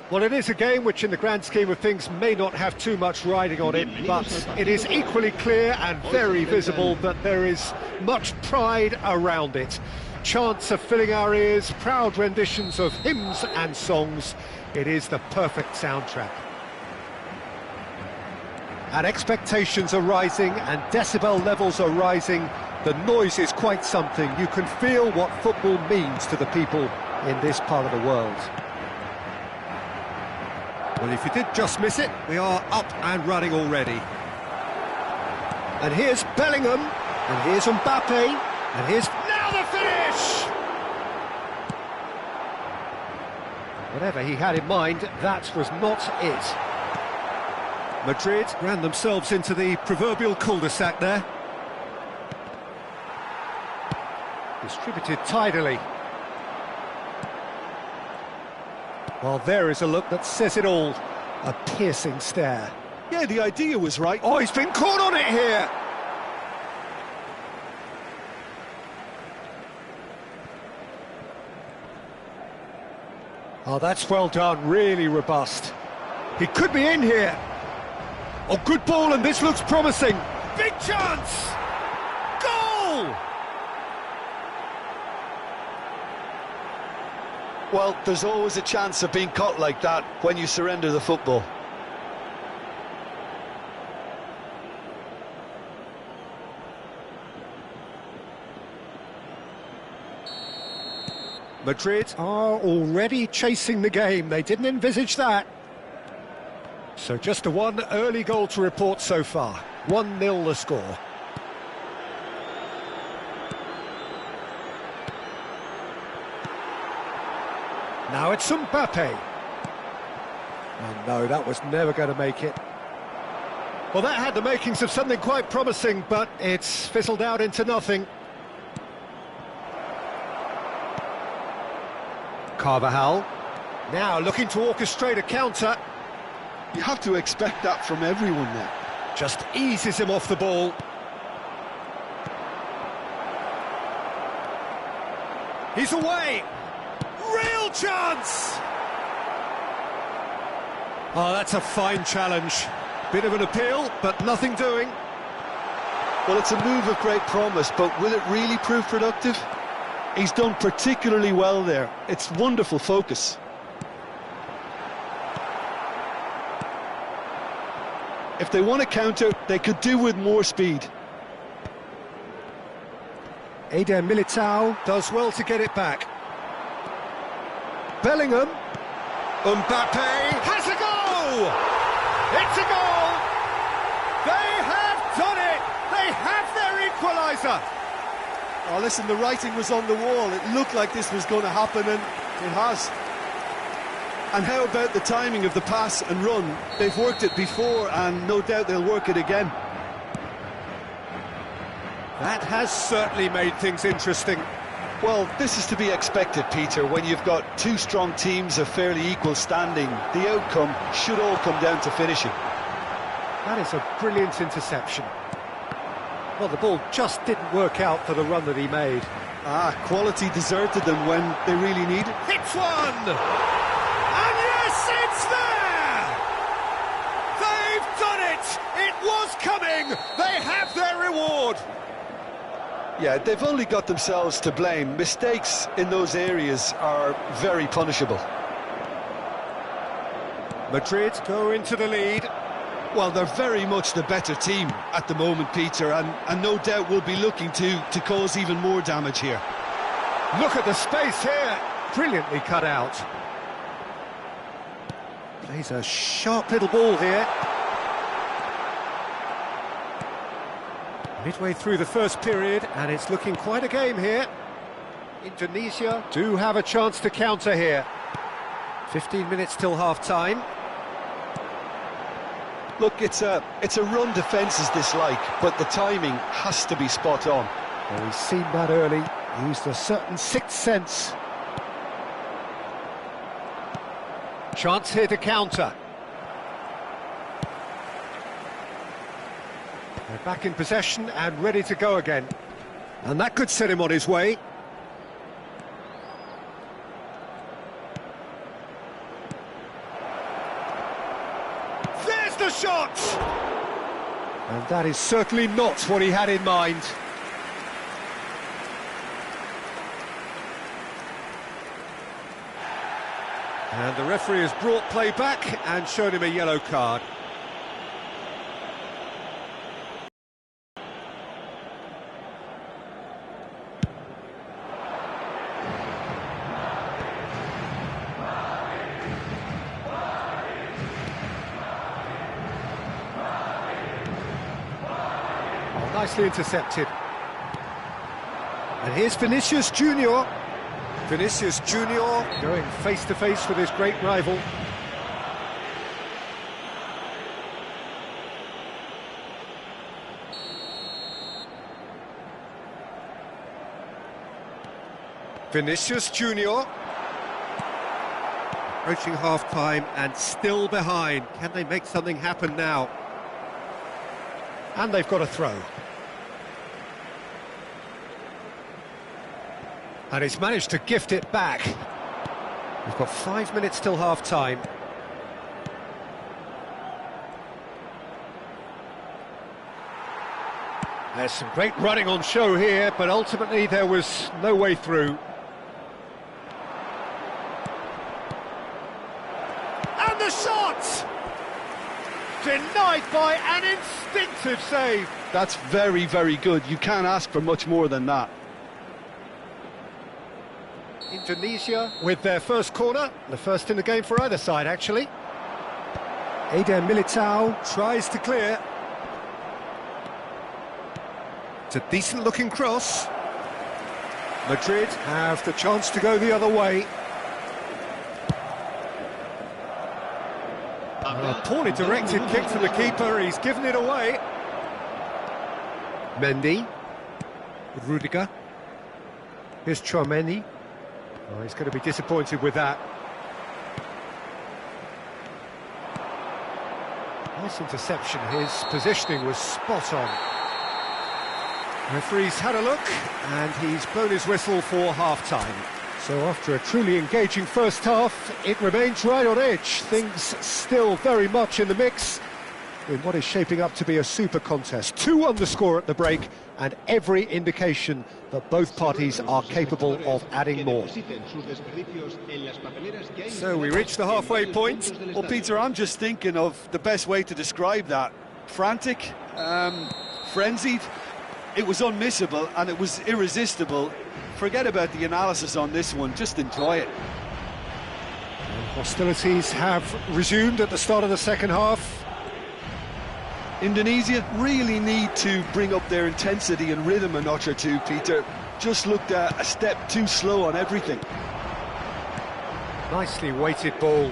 Well, it is a game which in the grand scheme of things may not have too much riding on it, but it is equally clear and very visible that there is much pride around it. Chants are filling our ears, proud renditions of hymns and songs. It is the perfect soundtrack. And expectations are rising and decibel levels are rising. The noise is quite something. You can feel what football means to the people in this part of the world. Well, if you did just miss it, we are up and running already. And here's Bellingham, and here's Mbappe, and here's... Now the finish! Whatever he had in mind, that was not it. Madrid ran themselves into the proverbial cul-de-sac there. Distributed tidily. Well, there is a look that says it all. A piercing stare. Yeah, the idea was right. Oh, he's been caught on it here! Oh, that's well done, really robust. He could be in here. Oh, good ball, and this looks promising. Big chance! Goal! Well, there's always a chance of being caught like that when you surrender the football. Madrid are already chasing the game. They didn't envisage that. So just a one early goal to report so far. 1-0 the score. Now it's Mbappe. Oh no, that was never going to make it. Well, that had the makings of something quite promising, but it's fizzled out into nothing. Carvajal, now looking to orchestrate a counter. You have to expect that from everyone there. Just eases him off the ball. He's away! Real chance! Oh, that's a fine challenge. Bit of an appeal, but nothing doing. Well, it's a move of great promise, but will it really prove productive? He's done particularly well there. It's wonderful focus. If they want to counter, they could do with more speed. Eder Militao does well to get it back. Bellingham. Mbappe has a goal! It's a goal! They have done it! They have their equaliser! Oh, listen, the writing was on the wall. It looked like this was going to happen, and it has. And how about the timing of the pass and run? They've worked it before, and no doubt they'll work it again. That has certainly made things interesting. Well, this is to be expected, Peter. When you've got two strong teams of fairly equal standing, the outcome should all come down to finishing. That is a brilliant interception. Well, the ball just didn't work out for the run that he made. Quality deserted them when they really need it. Hits one! And yes, it's there! They've done it! It was coming! They have their reward! Yeah, they've only got themselves to blame. Mistakes in those areas are very punishable. Madrid go into the lead. Well, they're very much the better team at the moment, Peter, and no doubt will be looking to cause even more damage here. Look at the space here. Brilliantly cut out. Plays a sharp little ball here. Midway through the first period, and it's looking quite a game here. Indonesia do have a chance to counter here. 15 minutes till half-time. Look, it's a run defence's dislike, but the timing has to be spot on. Well, we've seen that early. Used a certain sixth sense. Chance here to counter. They're back in possession and ready to go again. And that could set him on his way. the shot! And that is certainly not what he had in mind. And the referee has brought play back and shown him a yellow card. Oh, nicely intercepted. And here's Vinicius Junior. Vinicius Junior going face-to-face with his great rival. Vinicius Junior. Approaching half-time and still behind. Can they make something happen now? And they've got a throw. And he's managed to gift it back. We've got 5 minutes till half-time. There's some great running on show here, but ultimately there was no way through. And the shot! Denied by an instinctive save. That's very, very good. You can't ask for much more than that. Indonesia with their first corner, the first in the game for either side, actually. Eder Militao tries to clear. It's a decent-looking cross. Madrid have the chance to go the other way. A poorly directed kick from the keeper, he's given it away. Mendy, Rudiger. Here's Chouameni. Oh, he's going to be disappointed with that. Nice interception, his positioning was spot on. Referee's had a look, and he's blown his whistle for half-time. So after a truly engaging first half, it remains right on edge. Things still very much in the mix in what is shaping up to be a super contest. 2-1 the score at the break, and every indication that both parties are capable of adding more. So we reach the halfway point. Well, Peter, I'm just thinking of the best way to describe that. Frantic, frenzied. It was unmissable and it was irresistible. Forget about the analysis on this one, just enjoy it. Hostilities have resumed at the start of the second half. Indonesia really need to bring up their intensity and rhythm a notch or two, Peter. Just looked a step too slow on everything. Nicely weighted ball.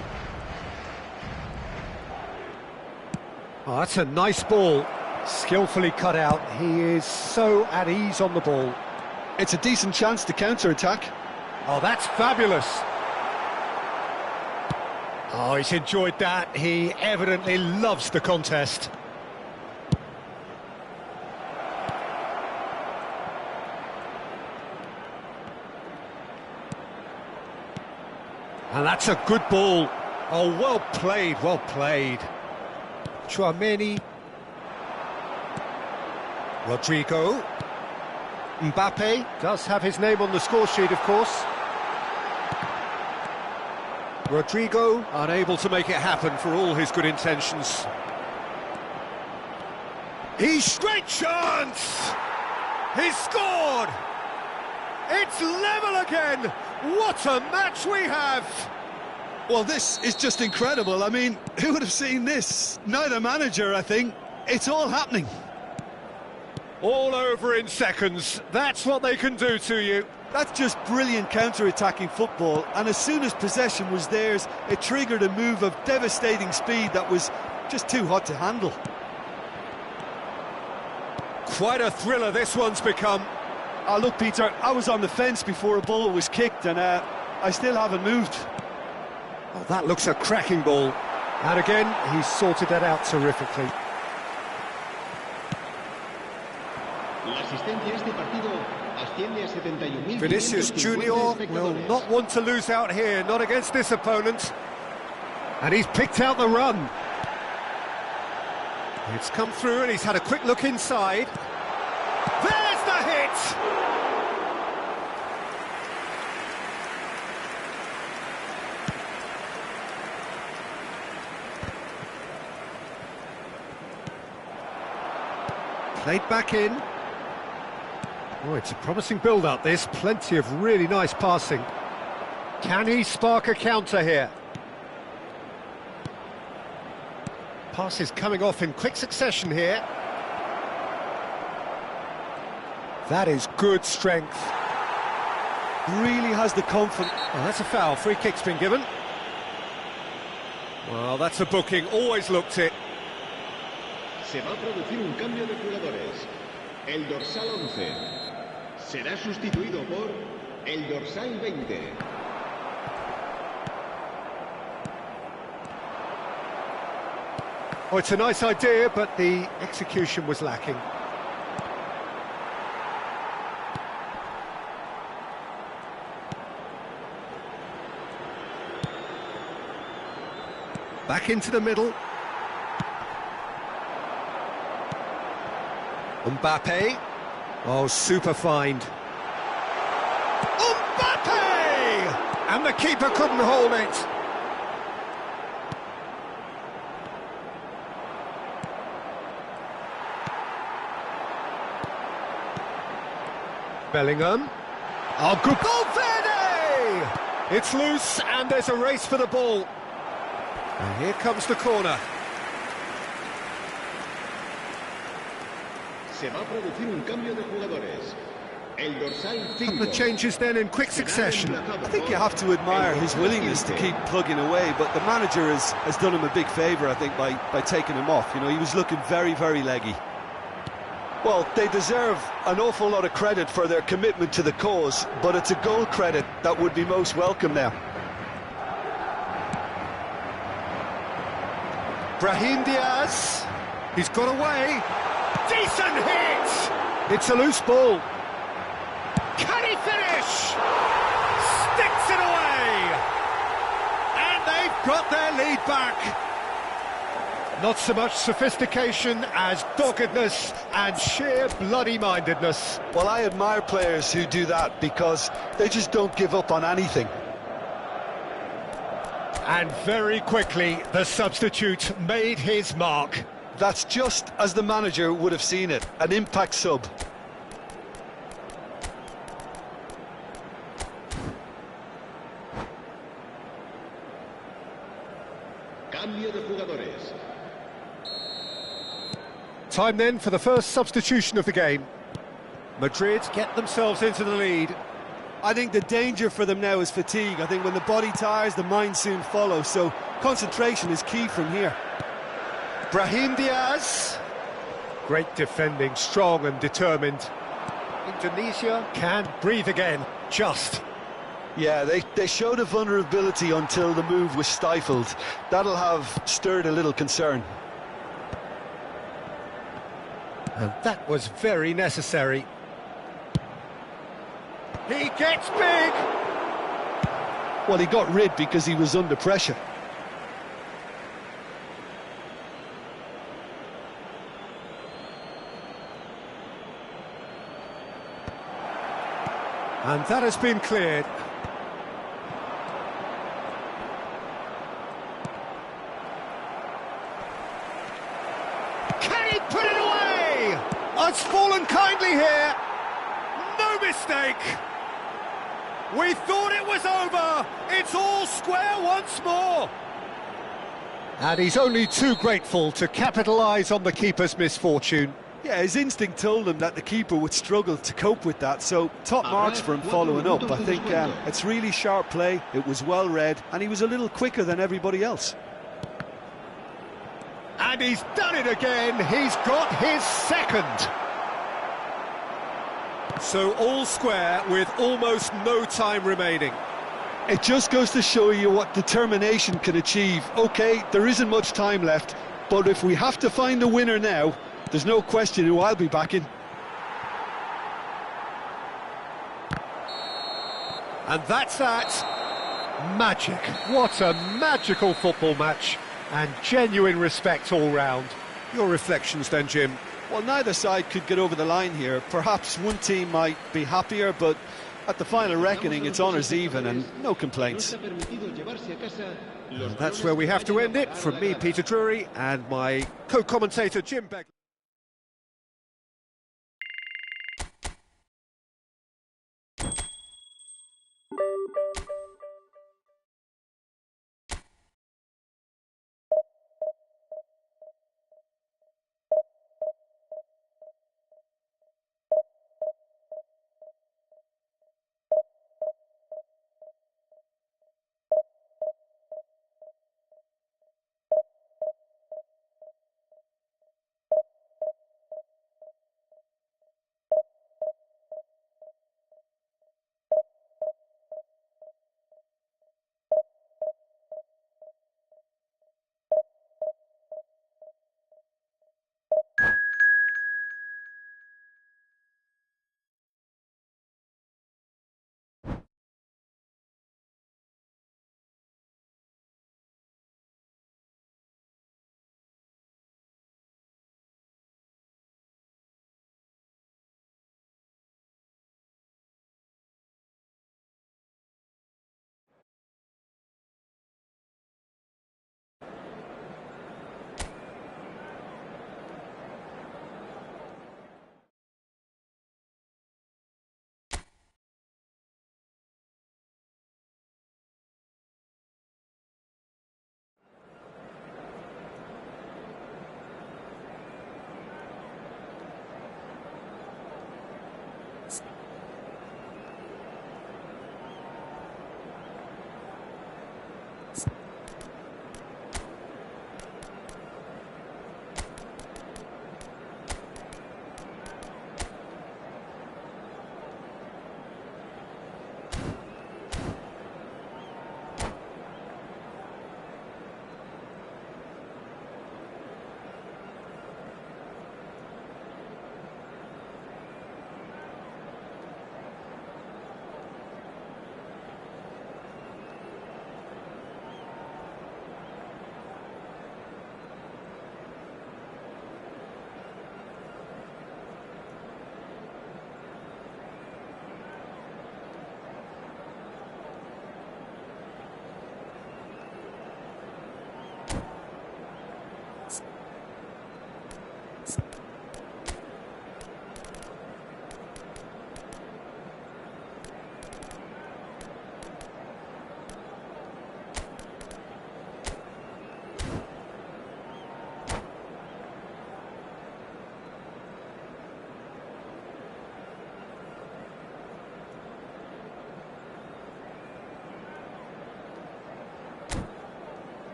Oh, that's a nice ball. Skillfully cut out. He is so at ease on the ball. It's a decent chance to counter-attack. Oh, that's fabulous. Oh, he's enjoyed that. He evidently loves the contest. And that's a good ball. Oh, well played, well played. Chouameni. Rodrigo. Mbappe does have his name on the score sheet, of course. Rodrigo unable to make it happen for all his good intentions. He's great chance! He's scored! It's level again! What a match we have! Well, this is just incredible. I mean, who would have seen this? Neither manager, I think. It's all happening. All over in seconds. That's what they can do to you. That's just brilliant counter-attacking football, and as soon as possession was theirs, it triggered a move of devastating speed that was just too hot to handle. Quite a thriller this one's become. Oh, look, Peter, I was on the fence before a ball was kicked, and I still haven't moved. Oh, that looks a cracking ball. And again, he's sorted that out terrifically. Vinicius Junior will not want to lose out here, not against this opponent. And he's picked out the run. It's come through and he's had a quick look inside. There's the hit! Played back in. Oh, it's a promising build-up, this. Plenty of really nice passing. Can he spark a counter here? Passes coming off in quick succession here. That is good strength. Really has the confidence. Oh, that's a foul. Free kick's been given. Well, that's a booking. Always looked it. Se va a producir un cambio de jugadores. El dorsal 11 será sustituido por el dorsal 20. Oh, it's a nice idea, but the execution was lacking. Back into the middle. Mbappe. Oh, super find. Mbappe! And the keeper couldn't hold it. Bellingham. Oh, good. Valverde! It's loose and there's a race for the ball. And here comes the corner. Se va a producir un cambio de jugadores. El dorsal 5. Couple of changes then in quick succession. I think you have to admire his willingness to keep plugging away, but the manager has done him a big favour, I think, by taking him off. You know, he was looking very, very leggy. Well, they deserve an awful lot of credit for their commitment to the cause, but it's a goal credit that would be most welcome now. Brahim Diaz. He's got away. Decent hit! It's a loose ball. Can he finish? Sticks it away! And they've got their lead back. Not so much sophistication as doggedness and sheer bloody-mindedness. Well, I admire players who do that because they just don't give up on anything. And very quickly, the substitute made his mark. That's just as the manager would have seen it, an impact sub. Cambio de jugadores. Time then for the first substitution of the game. Madrid get themselves into the lead. I think the danger for them now is fatigue. I think when the body tires, the mind soon follows. So concentration is key from here. Brahim Diaz. Great defending, strong and determined. Indonesia can breathe again, just. Yeah, they showed a vulnerability until the move was stifled. That'll have stirred a little concern. And that was very necessary. He gets big! Well, he got rid because he was under pressure. And that has been cleared. Can he put it away? Oh, it's fallen kindly here. No mistake. We thought it was over. It's all square once more. And he's only too grateful to capitalise on the keeper's misfortune. Yeah, his instinct told him that the keeper would struggle to cope with that, so top marks for him following up. I think it's really sharp play, it was well read, and he was a little quicker than everybody else. And he's done it again, he's got his second. So all square with almost no time remaining. It just goes to show you what determination can achieve. OK, there isn't much time left, but if we have to find a winner now, there's no question who I'll be backing. And that's that. Magic. What a magical football match. And genuine respect all round. Your reflections then, Jim? Well, neither side could get over the line here. Perhaps one team might be happier, but at the final reckoning, it's honours even and no complaints. And that's where we have to end it. From me, Peter Drury, and my co-commentator, Jim Begley.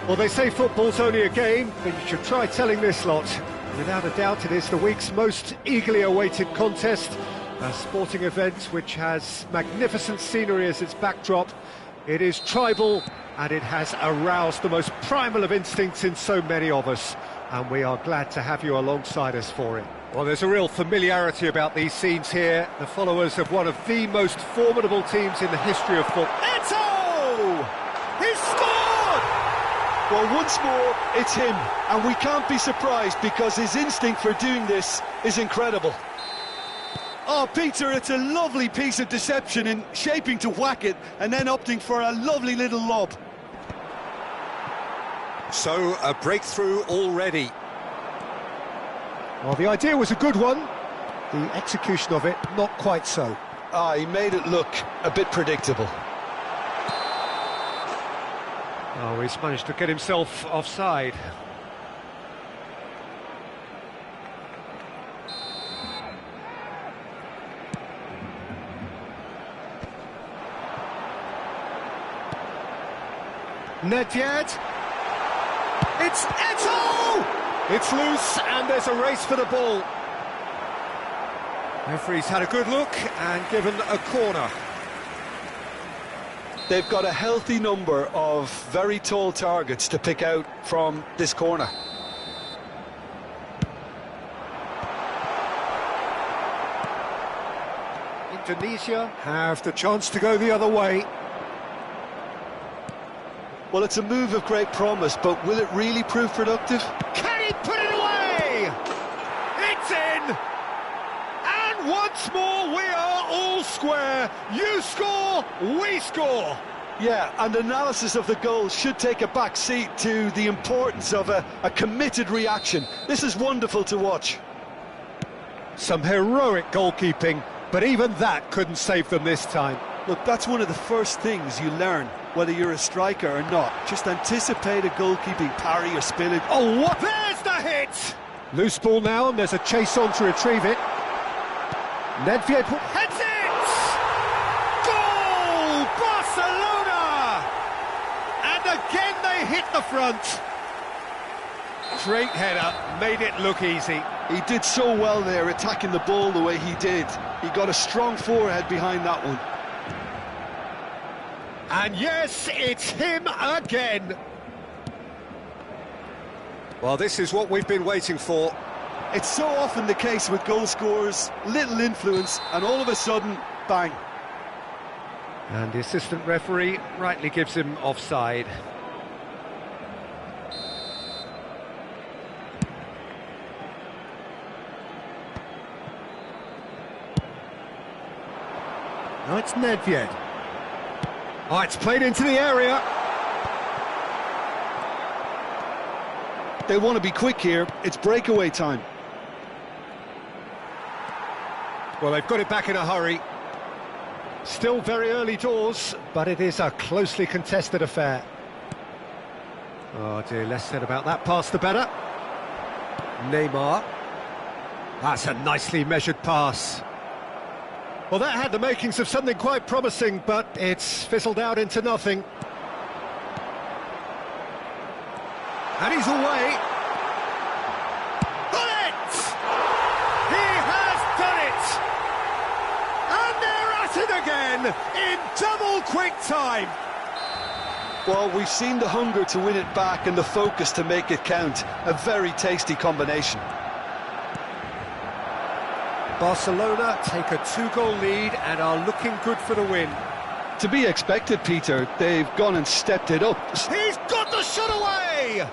Well, they say football's only a game, but you should try telling this lot. Without a doubt, it is the week's most eagerly awaited contest, a sporting event which has magnificent scenery as its backdrop. It is tribal, and it has aroused the most primal of instincts in so many of us, and we are glad to have you alongside us for it. Well, there's a real familiarity about these scenes here, the followers of one of the most formidable teams in the history of football. Eto! He's scored! Well, once more, it's him, and we can't be surprised because his instinct for doing this is incredible. Oh, Peter, it's a lovely piece of deception in shaping to whack it and then opting for a lovely little lob. So, a breakthrough already. Well, the idea was a good one. The execution of it, not quite so. Ah, he made it look a bit predictable. Oh, he's managed to get himself offside. Nedved. It's Eto'o! It's loose and there's a race for the ball. Referee's had a good look and given a corner. They've got a healthy number of very tall targets to pick out from this corner. Indonesia have the chance to go the other way. Well, it's a move of great promise, but will it really prove productive? Can he put it away? It's in! And once more we are all square. You score, we score. Yeah, and analysis of the goal should take a back seat to the importance of a committed reaction. This is wonderful to watch. Some heroic goalkeeping, but even that couldn't save them this time. Look, that's one of the first things you learn, whether you're a striker or not. Just anticipate a goalkeeping parry or spillage. Oh, what? There's the hit! Loose ball now, and there's a chase on to retrieve it. Nedved heads it! Goal! Barcelona! And again they hit the front. Great header, made it look easy. He did so well there, attacking the ball the way he did. He got a strong forehead behind that one. And yes, it's him again. Well, this is what we've been waiting for. It's so often the case with goal scorers, little influence, and all of a sudden, bang. And the assistant referee rightly gives him offside. Now it's Nedved. Oh, it's played into the area. They want to be quick here. It's breakaway time. Well, they've got it back in a hurry. Still very early doors, but it is a closely contested affair. Oh dear, less said about that pass the better. Neymar. That's a nicely measured pass. Well, that had the makings of something quite promising, but it's fizzled out into nothing. And he's away. Got it! He has done it! And they're at it again in double quick time. Well, we've seen the hunger to win it back and the focus to make it count. A very tasty combination. Barcelona take a 2-goal lead and are looking good for the win. To be expected, Peter. They've gone and stepped it up. He's got the shot away!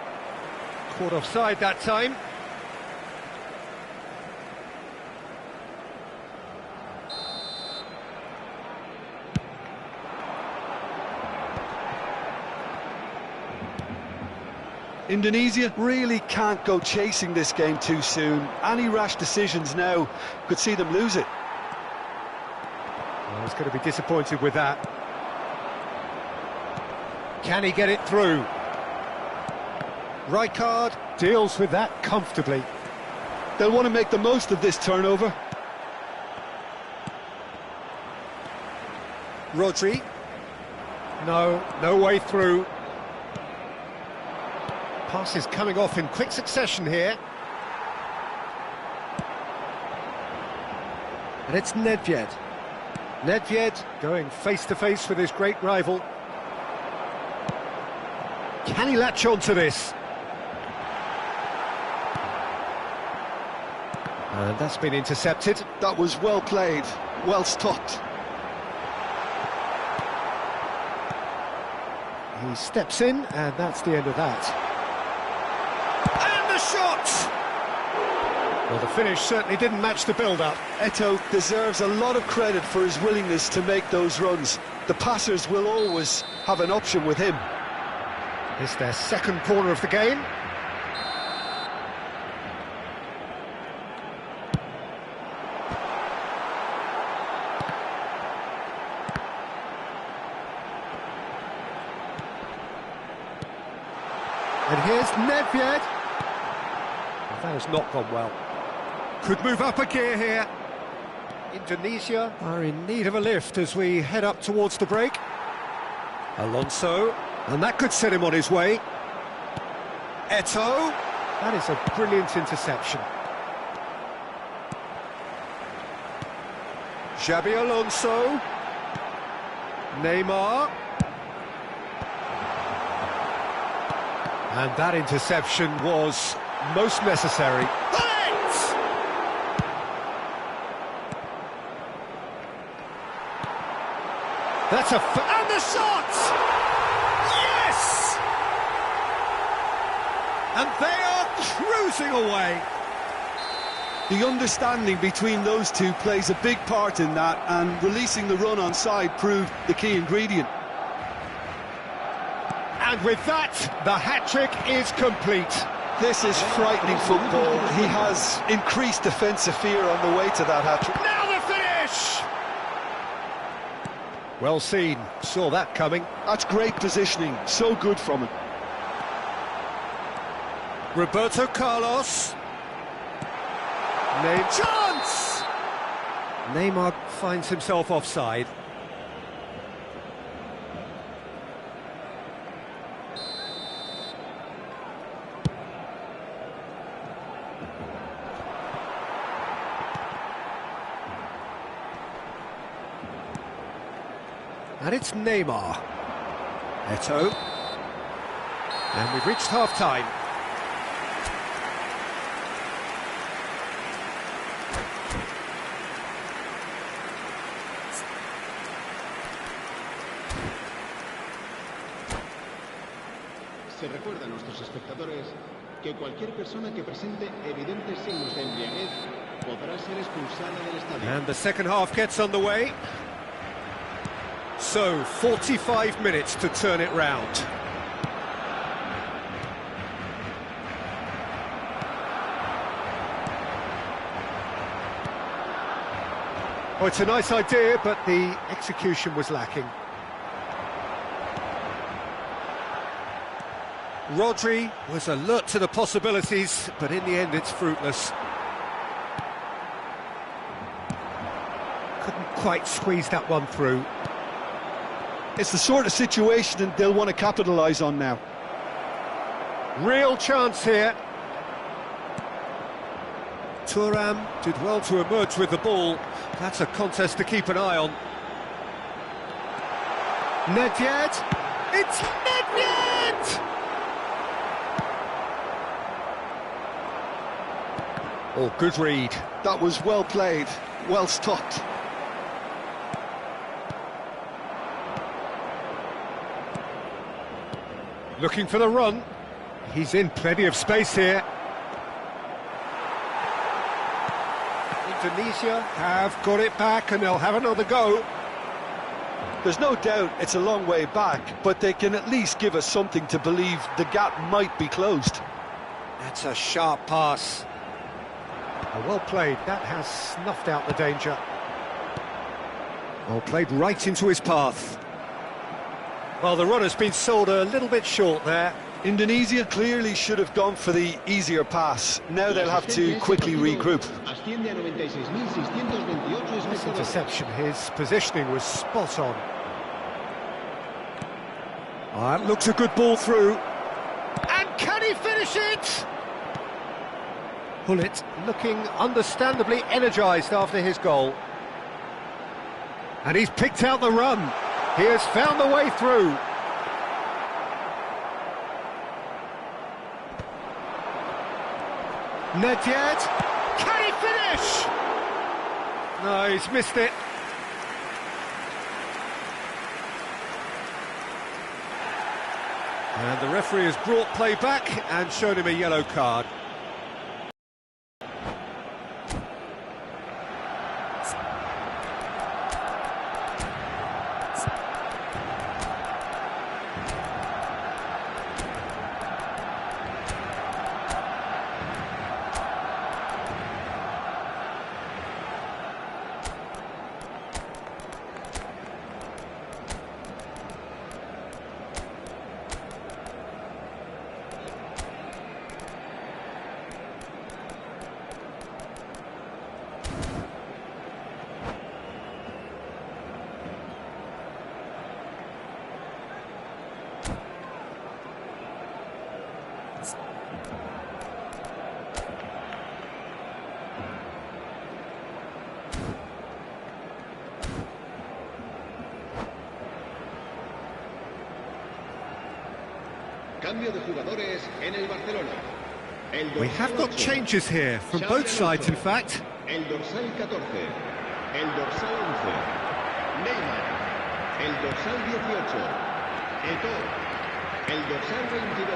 Caught offside that time. Indonesia really can't go chasing this game too soon. Any rash decisions now could see them lose it. Well, he's going to be disappointed with that. Can he get it through? Rijkaard deals with that comfortably. They'll want to make the most of this turnover. Rodri. No way through. Pass is coming off in quick succession here. And it's Nedved. Nedved going face-to-face with his great rival. Can he latch on to this? And that's been intercepted. That was well played, well stopped. He steps in, and that's the end of that. And the shot! Well, the finish certainly didn't match the build-up. Eto'o deserves a lot of credit for his willingness to make those runs. The passers will always have an option with him. It's their second corner of the game. And here's Nedved. That has not gone well. Could move up a gear here. Indonesia are in need of a lift as we head up towards the break. Alonso. And that could set him on his way. Eto'o. That is a brilliant interception. Xabi Alonso. Neymar. And that interception was most necessary. That's and the shot! Yes! And they are cruising away. The understanding between those two plays a big part in that, and releasing the run on side proved the key ingredient. And with that, the hat-trick is complete. This is frightening football. He has increased defensive fear on the way to that hat-trick. Now the finish! Well seen, saw that coming. That's great positioning, so good from him. Roberto Carlos. Chance! Neymar finds himself offside. And it's Neymar. Eto'o. And we've reached half-time. Se recuerda a nuestros espectadores que cualquier persona que presente evidentes signos de embriaguez podrá ser expulsada del estadio. And the second half gets underway. So, 45 minutes to turn it round. Oh, it's a nice idea, but the execution was lacking. Rodri was alert to the possibilities, but in the end it's fruitless. Couldn't quite squeeze that one through. It's the sort of situation they'll want to capitalise on now. Real chance here. Thuram did well to emerge with the ball. That's a contest to keep an eye on. Nedved. It's Nedved! Oh, good read. That was well played, well stopped. Looking for the run. He's in plenty of space here. Indonesia have got it back and they'll have another go. There's no doubt it's a long way back, but they can at least give us something to believe the gap might be closed. That's a sharp pass. Oh, well played. That has snuffed out the danger. Well played right into his path. Well, the run has been sold a little bit short there. Indonesia clearly should have gone for the easier pass. Now they'll have to quickly regroup. This interception, his positioning was spot on. That looks a good ball through. And can he finish it? Hullet looking understandably energised after his goal. And he's picked out the run. He has found the way through. Nedved, can he finish? No, he's missed it. And the referee has brought play back and shown him a yellow card. Cambio de jugadores en el Barcelona. We have got changes here from both sides, in fact. El dorsal 14, el dorsal 11, Neymar, el dorsal 18, Eto'o, el dorsal 22.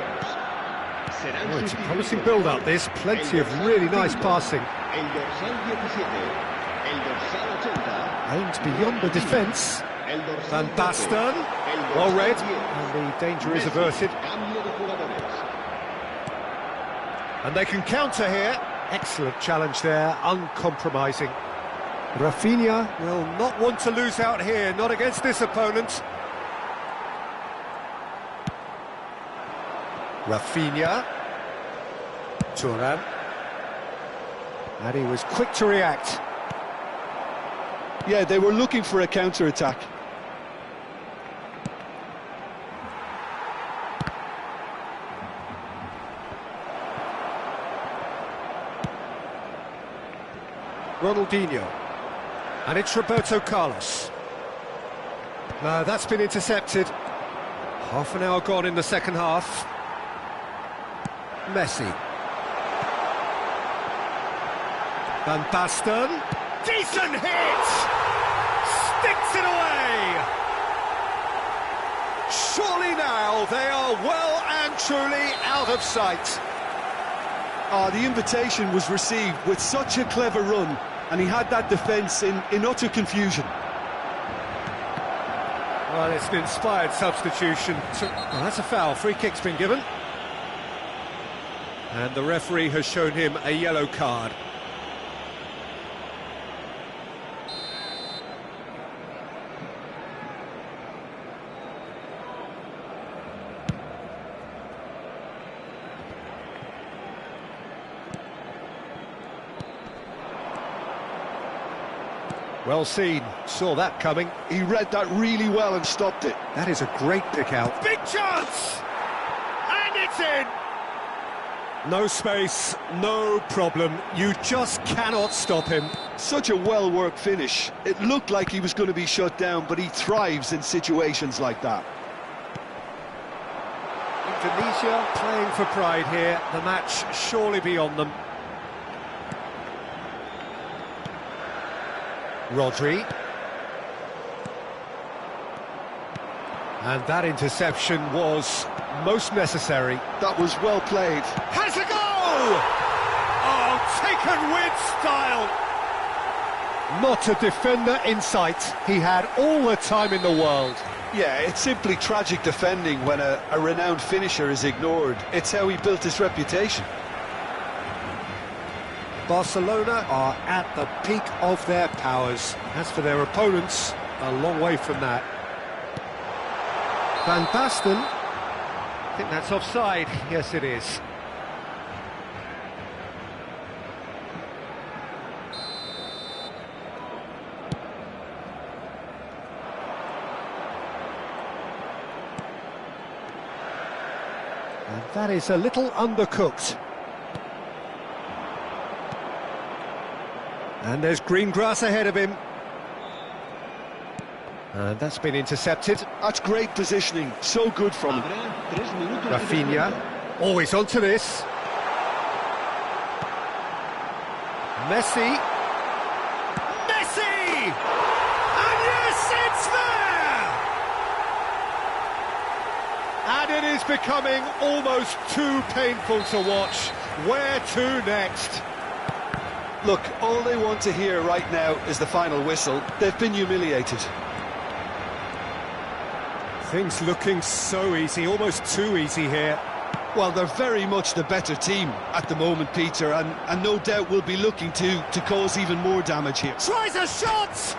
Oh, it's a promising build-up, this. Plenty of really nice passing. El dorsal 17, el dorsal 80. Aimed beyond the defence. Van Basten, well read, and the danger is averted. And they can counter here. Excellent challenge there, uncompromising. Rafinha will not want to lose out here, not against this opponent. Rafinha. Thuram. And he was quick to react. Yeah, they were looking for a counter-attack. Ronaldinho. And it's Roberto Carlos. That's been intercepted. Half an hour gone in the second half. Messi. Van Basten. Decent hit! Sticks it away! Surely now they are well and truly out of sight. The invitation was received with such a clever run, and he had that defence in utter confusion. Well, it's an inspired substitution. Well, that's a foul. Free kick's been given. And the referee has shown him a yellow card. Well seen, saw that coming. He read that really well and stopped it. That is a great pick out. Big chance! And it's in! No space, no problem. You just cannot stop him. Such a well-worked finish. It looked like he was going to be shut down, but he thrives in situations like that. Indonesia playing for pride here. The match surely beyond them. Rodri. And that interception was most necessary. That was well played. Has a goal! Oh, taken with style! Not a defender in sight. He had all the time in the world. Yeah, it's simply tragic defending when a renowned finisher is ignored. It's how he built his reputation. Barcelona are at the peak of their powers. As for their opponents, a long way from that. Van Basten, I think that's offside. Yes, it is. And that is a little undercooked. And there's green grass ahead of him. And that's been intercepted. That's great positioning, so good from him. Rafinha, always onto this. Messi. Messi! And yes, it's there! And it is becoming almost too painful to watch. Where to next? Look, all they want to hear right now is the final whistle. They've been humiliated. Things looking so easy, almost too easy here. Well, they're very much the better team at the moment, Peter, and no doubt will be looking to cause even more damage here. Tries a shot!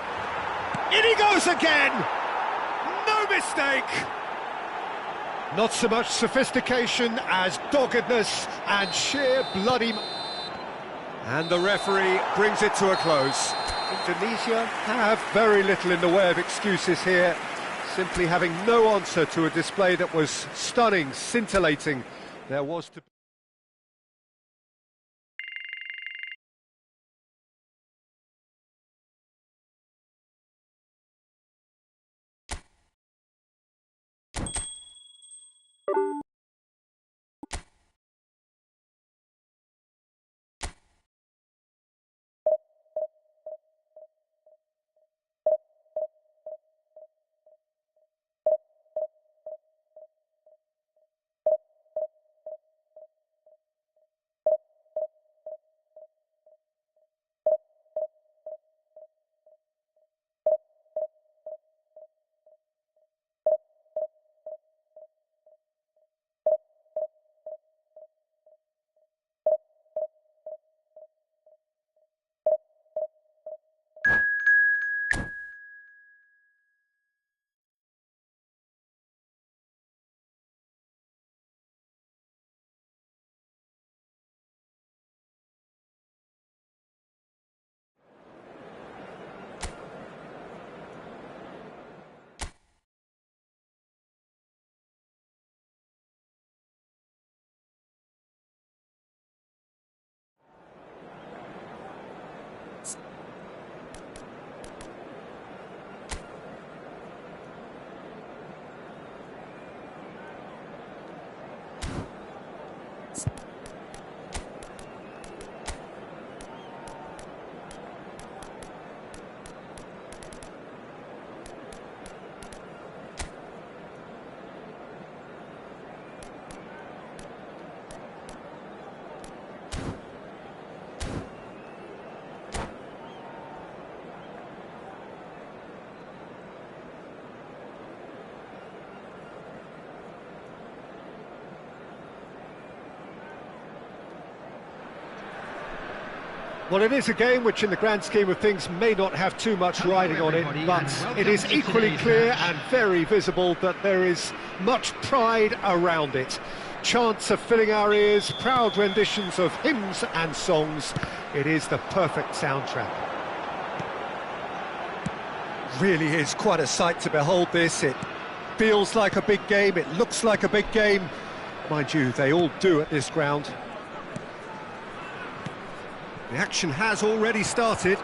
In he goes again! No mistake! Not so much sophistication as doggedness and sheer bloody... And the referee brings it to a close. Indonesia have very little in the way of excuses here, simply having no answer to a display that was stunning, scintillating. There was to... Well, it is a game which in the grand scheme of things may not have too much riding on it, but it is equally clear and very visible that there is much pride around it. Chants are filling our ears, proud renditions of hymns and songs. It is the perfect soundtrack. Really is quite a sight to behold this. It feels like a big game, it looks like a big game. Mind you, they all do at this ground. The action has already started.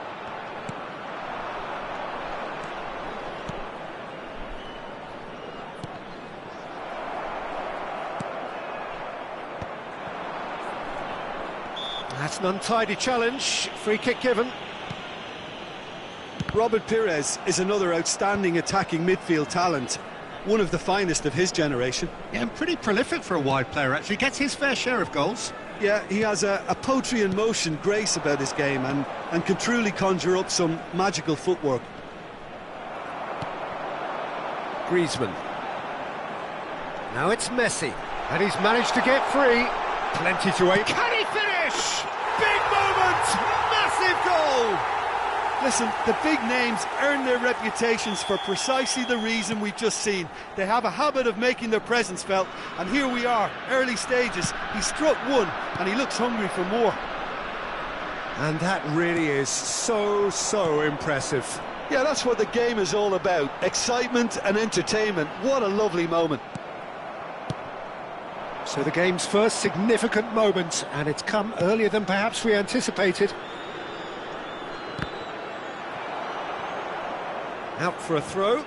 That's an untidy challenge. Free kick given. Robert Pires is another outstanding attacking midfield talent. One of the finest of his generation. Yeah, and pretty prolific for a wide player, actually. Gets his fair share of goals. Yeah, he has a poetry in motion grace about his game and can truly conjure up some magical footwork. Griezmann. Now it's Messi. And he's managed to get free. Plenty to aim. Can he finish? Big moment! Massive goal! Listen, the big names earn their reputations for precisely the reason we've just seen. They have a habit of making their presence felt, and here we are, early stages. He struck one, and he looks hungry for more. And that really is so impressive. Yeah, that's what the game is all about. Excitement and entertainment. What a lovely moment. So the game's first significant moment, and it's come earlier than perhaps we anticipated. Out for a throw.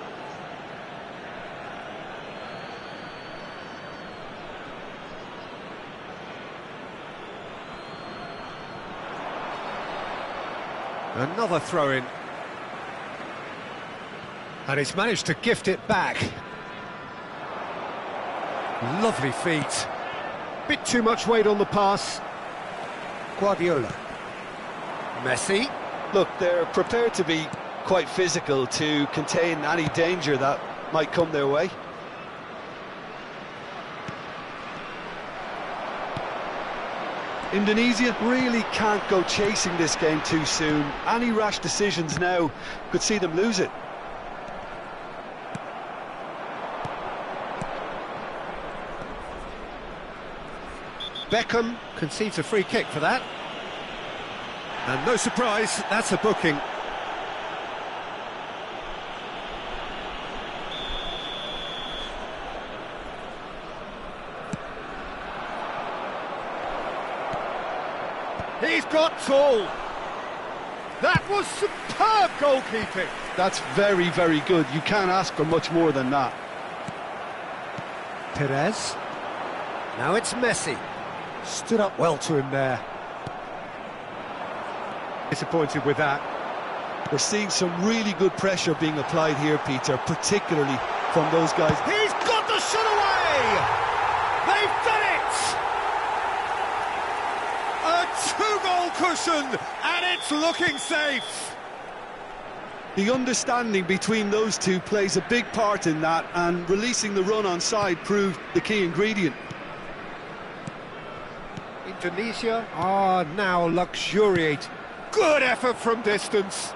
Another throw-in. And he's managed to gift it back. Lovely feet. Bit too much weight on the pass. Guardiola. Messi. Look, they're prepared to be quite physical to contain any danger that might come their way. Indonesia really can't go chasing this game too soon. Any rash decisions now could see them lose it. Beckham concedes a free kick for that. And no surprise, that's a booking. He's got tall. That was superb goalkeeping. That's very, very good. You can't ask for much more than that. Perez. Now it's Messi. Stood up well to him there. Disappointed with that. We're seeing some really good pressure being applied here, Peter, particularly from those guys. He's got the shot away! They've done it! A two-goal cushion, and it's looking safe. The understanding between those two plays a big part in that, and releasing the run on side proved the key ingredient. Indonesia are now luxuriate. Good effort from distance.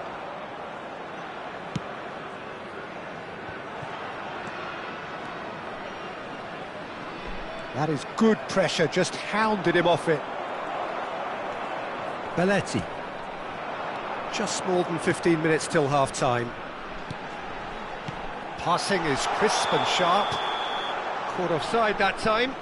That is good pressure, just hounded him off it. Belletti. Just more than 15 minutes till half-time. Passing is crisp and sharp. Caught offside that time.